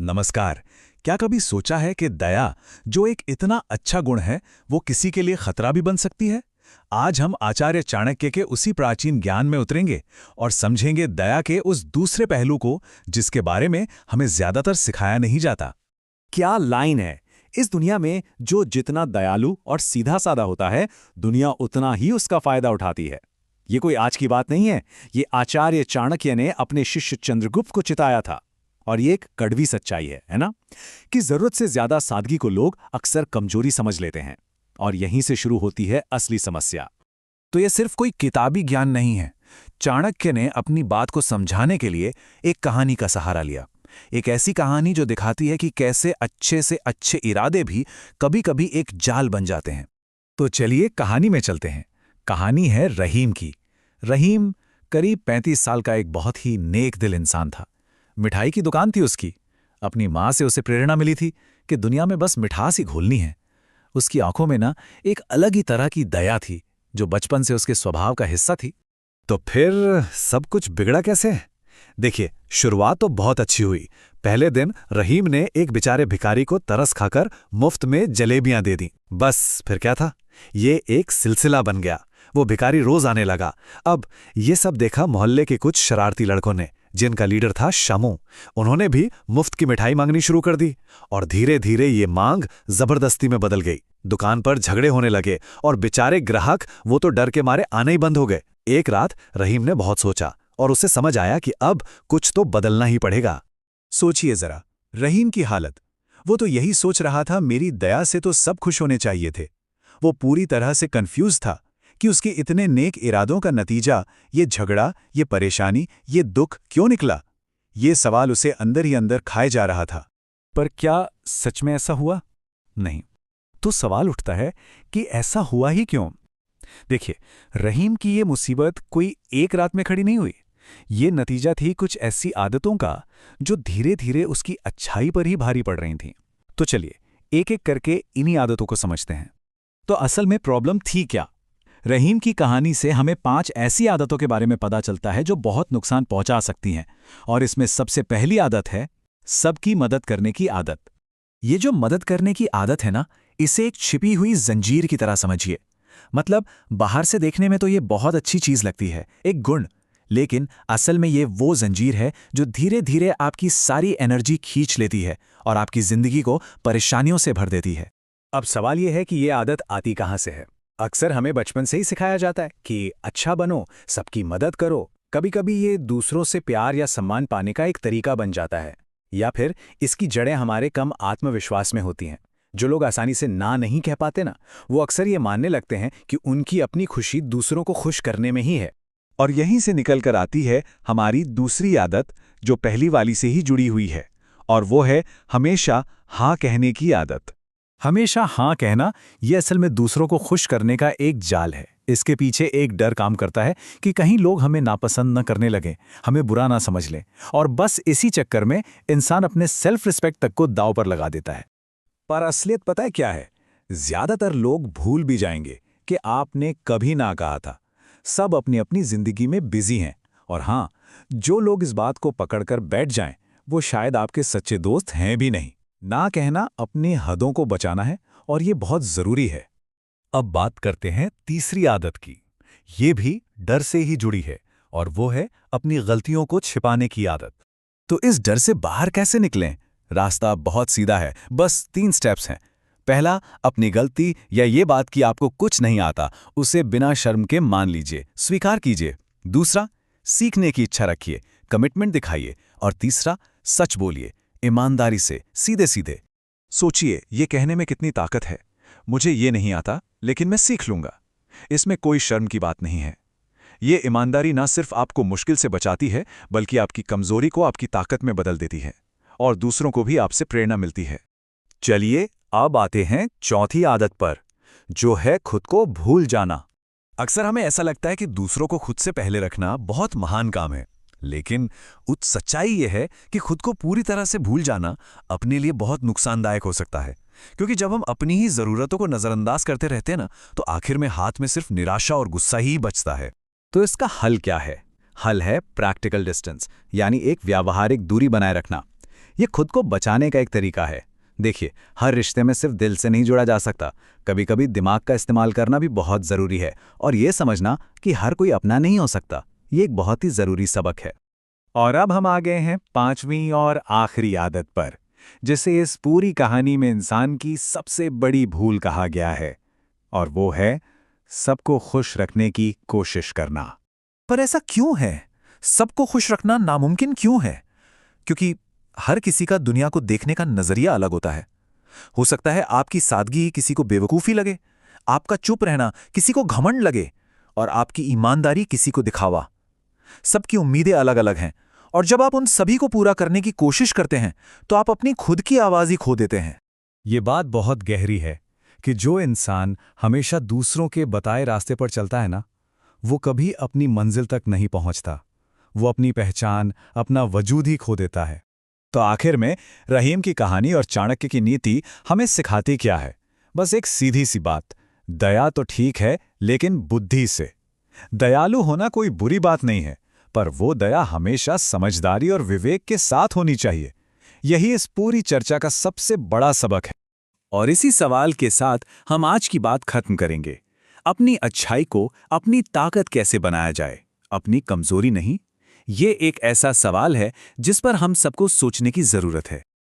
नमस्कार। क्या कभी सोचा है कि दया, जो एक इतना अच्छा गुण है, वो किसी के लिए खतरा भी बन सकती है? आज हम आचार्य चाणक्य के उसी प्राचीन ज्ञान में उतरेंगे और समझेंगे दया के उस दूसरे पहलू को जिसके बारे में हमें ज्यादातर सिखाया नहीं जाता। क्या लाइन है। इस दुनिया में जो जितना दयालु और सीधा साधा होता है, दुनिया उतना ही उसका फायदा उठाती है। ये कोई आज की बात नहीं है, ये आचार्य चाणक्य ने अपने शिष्य चंद्रगुप्त को चिताया था। और ये एक कड़वी सच्चाई है ना, कि जरूरत से ज्यादा सादगी को लोग अक्सर कमजोरी समझ लेते हैं। और यहीं से शुरू होती है असली समस्या। तो यह सिर्फ कोई किताबी ज्ञान नहीं है। चाणक्य ने अपनी बात को समझाने के लिए एक कहानी का सहारा लिया। एक ऐसी कहानी जो दिखाती है कि कैसे अच्छे से अच्छे इरादे भी कभी-कभी एक जाल बन जाते हैं। तो चलिए कहानी में चलते हैं। कहानी है रहीम की। रहीम करीब 35 साल का एक बहुत ही नेक दिल इंसान था। मिठाई की दुकान थी उसकी। अपनी माँ से उसे प्रेरणा मिली थी कि दुनिया में बस मिठास ही घोलनी है। उसकी आंखों में ना एक अलग ही तरह की दया थी, जो बचपन से उसके स्वभाव का हिस्सा थी। तो फिर सब कुछ बिगड़ा कैसे? देखिए, शुरुआत तो बहुत अच्छी हुई। पहले दिन रहीम ने एक बेचारे भिखारी को तरस खाकर मुफ्त में जलेबियां दे दी। बस फिर क्या था, ये एक सिलसिला बन गया। वो भिखारी रोज आने लगा। अब ये सब देखा मोहल्ले के कुछ शरारती लड़कों ने, जिनका लीडर था शामू। उन्होंने भी मुफ्त की मिठाई मांगनी शुरू कर दी और धीरे धीरे ये मांग जबरदस्ती में बदल गई। दुकान पर झगड़े होने लगे और बेचारे ग्राहक वो तो डर के मारे आने ही बंद हो गए। एक रात रहीम ने बहुत सोचा और उसे समझ आया कि अब कुछ तो बदलना ही पड़ेगा। सोचिए जरा, रहीम की हालत। वो तो यही सोच रहा था, मेरी दया से तो सब खुश होने चाहिए थे। वो पूरी तरह से कंफ्यूज था कि उसके इतने नेक इरादों का नतीजा ये झगड़ा, ये परेशानी, ये दुख क्यों निकला। ये सवाल उसे अंदर ही अंदर खाए जा रहा था। पर क्या सच में ऐसा हुआ? नहीं। तो सवाल उठता है कि ऐसा हुआ ही क्यों? देखिए, रहीम की ये मुसीबत कोई एक रात में खड़ी नहीं हुई। ये नतीजा थी कुछ ऐसी आदतों का जो धीरे धीरे उसकी अच्छाई पर ही भारी पड़ रही थीं। तो चलिए एक एक करके इन्हीं आदतों को समझते हैं। तो असल में प्रॉब्लम थी क्या? रहीम की कहानी से हमें 5 ऐसी आदतों के बारे में पता चलता है जो बहुत नुकसान पहुंचा सकती हैं। और इसमें सबसे पहली आदत है सबकी मदद करने की आदत। ये जो मदद करने की आदत है ना, इसे एक छिपी हुई जंजीर की तरह समझिए। मतलब बाहर से देखने में तो ये बहुत अच्छी चीज लगती है, एक गुण। लेकिन असल में ये वो जंजीर है जो धीरे धीरे आपकी सारी एनर्जी खींच लेती है और आपकी जिंदगी को परेशानियों से भर देती है। अब सवाल ये है कि ये आदत आती कहाँ से है? अक्सर हमें बचपन से ही सिखाया जाता है कि अच्छा बनो, सबकी मदद करो। कभी कभी ये दूसरों से प्यार या सम्मान पाने का एक तरीका बन जाता है, या फिर इसकी जड़ें हमारे कम आत्मविश्वास में होती हैं। जो लोग आसानी से ना नहीं कह पाते ना, वो अक्सर ये मानने लगते हैं कि उनकी अपनी खुशी दूसरों को खुश करने में ही है। और यहीं से निकल कर आती है हमारी दूसरी आदत, जो पहली वाली से ही जुड़ी हुई है, और वो है हमेशा हाँ कहने की आदत। हमेशा हाँ कहना ये असल में दूसरों को खुश करने का एक जाल है। इसके पीछे एक डर काम करता है कि कहीं लोग हमें नापसंद न करने लगें, हमें बुरा ना समझ लें। और बस इसी चक्कर में इंसान अपने सेल्फ रिस्पेक्ट तक को दांव पर लगा देता है। पर असलियत पता है क्या है? ज्यादातर लोग भूल भी जाएंगे कि आपने कभी ना कहा था। सब अपनी अपनी जिंदगी में बिजी हैं। और हाँ, जो लोग इस बात को पकड़कर बैठ जाएं, वो शायद आपके सच्चे दोस्त हैं भी नहीं। ना कहना अपनी हदों को बचाना है, और ये बहुत जरूरी है। अब बात करते हैं तीसरी आदत की। ये भी डर से ही जुड़ी है, और वो है अपनी गलतियों को छिपाने की आदत। तो इस डर से बाहर कैसे निकलें? रास्ता बहुत सीधा है, बस 3 स्टेप्स हैं। पहला, अपनी गलती या ये बात कि आपको कुछ नहीं आता, उसे बिना शर्म के मान लीजिए, स्वीकार कीजिए। दूसरा, सीखने की इच्छा रखिए, कमिटमेंट दिखाइए। और तीसरा, सच बोलिए, ईमानदारी से, सीधे सीधे। सोचिए, ये कहने में कितनी ताकत है। मुझे ये नहीं आता, लेकिन मैं सीख लूंगा। इसमें कोई शर्म की बात नहीं है। ये ईमानदारी ना सिर्फ आपको मुश्किल से बचाती है, बल्कि आपकी कमजोरी को आपकी ताकत में बदल देती है, और दूसरों को भी आपसे प्रेरणा मिलती है। चलिए अब आते हैं चौथी आदत पर, जो है खुद को भूल जाना। अक्सर हमें ऐसा लगता है कि दूसरों को खुद से पहले रखना बहुत महान काम है, लेकिन सच्चाई यह है कि खुद को पूरी तरह से भूल जाना अपने लिए बहुत नुकसानदायक हो सकता है। क्योंकि जब हम अपनी ही जरूरतों को नजरअंदाज करते रहते हैं ना, तो आखिर में हाथ में सिर्फ निराशा और गुस्सा ही बचता है। तो इसका हल क्या है? हल है प्रैक्टिकल डिस्टेंस, यानी एक व्यावहारिक दूरी बनाए रखना। ये खुद को बचाने का एक तरीका है। देखिए, हर रिश्ते में सिर्फ दिल से नहीं जुड़ा जा सकता। कभी कभी दिमाग का इस्तेमाल करना भी बहुत ज़रूरी है, और ये समझना कि हर कोई अपना नहीं हो सकता, ये एक बहुत ही ज़रूरी सबक है। और अब हम आ गए हैं 5वीं और आखिरी आदत पर, जिसे इस पूरी कहानी में इंसान की सबसे बड़ी भूल कहा गया है, और वो है सबको खुश रखने की कोशिश करना। पर ऐसा क्यों है? सबको खुश रखना नामुमकिन क्यों है? क्योंकि हर किसी का दुनिया को देखने का नजरिया अलग होता है। हो सकता है आपकी सादगी किसी को बेवकूफ़ी लगे, आपका चुप रहना किसी को घमंड लगे, और आपकी ईमानदारी किसी को दिखावा। सबकी उम्मीदें अलग अलग हैं, और जब आप उन सभी को पूरा करने की कोशिश करते हैं तो आप अपनी खुद की आवाज़ ही खो देते हैं। ये बात बहुत गहरी है कि जो इंसान हमेशा दूसरों के बताए रास्ते पर चलता है ना, वो कभी अपनी मंजिल तक नहीं पहुंचता। वो अपनी पहचान, अपना वजूद ही खो देता है। तो आखिर में रहीम की कहानी और चाणक्य की नीति हमें सिखाती क्या है? बस एक सीधी सी बात, दया तो ठीक है, लेकिन बुद्धि से। दयालु होना कोई बुरी बात नहीं है, पर वो दया हमेशा समझदारी और विवेक के साथ होनी चाहिए। यही इस पूरी चर्चा का सबसे बड़ा सबक है। और इसी सवाल के साथ हम आज की बात खत्म करेंगे। अपनी अच्छाई को अपनी ताकत कैसे बनाया जाए, अपनी कमजोरी नहीं? ये एक ऐसा सवाल है जिस पर हम सबको सोचने की जरूरत है।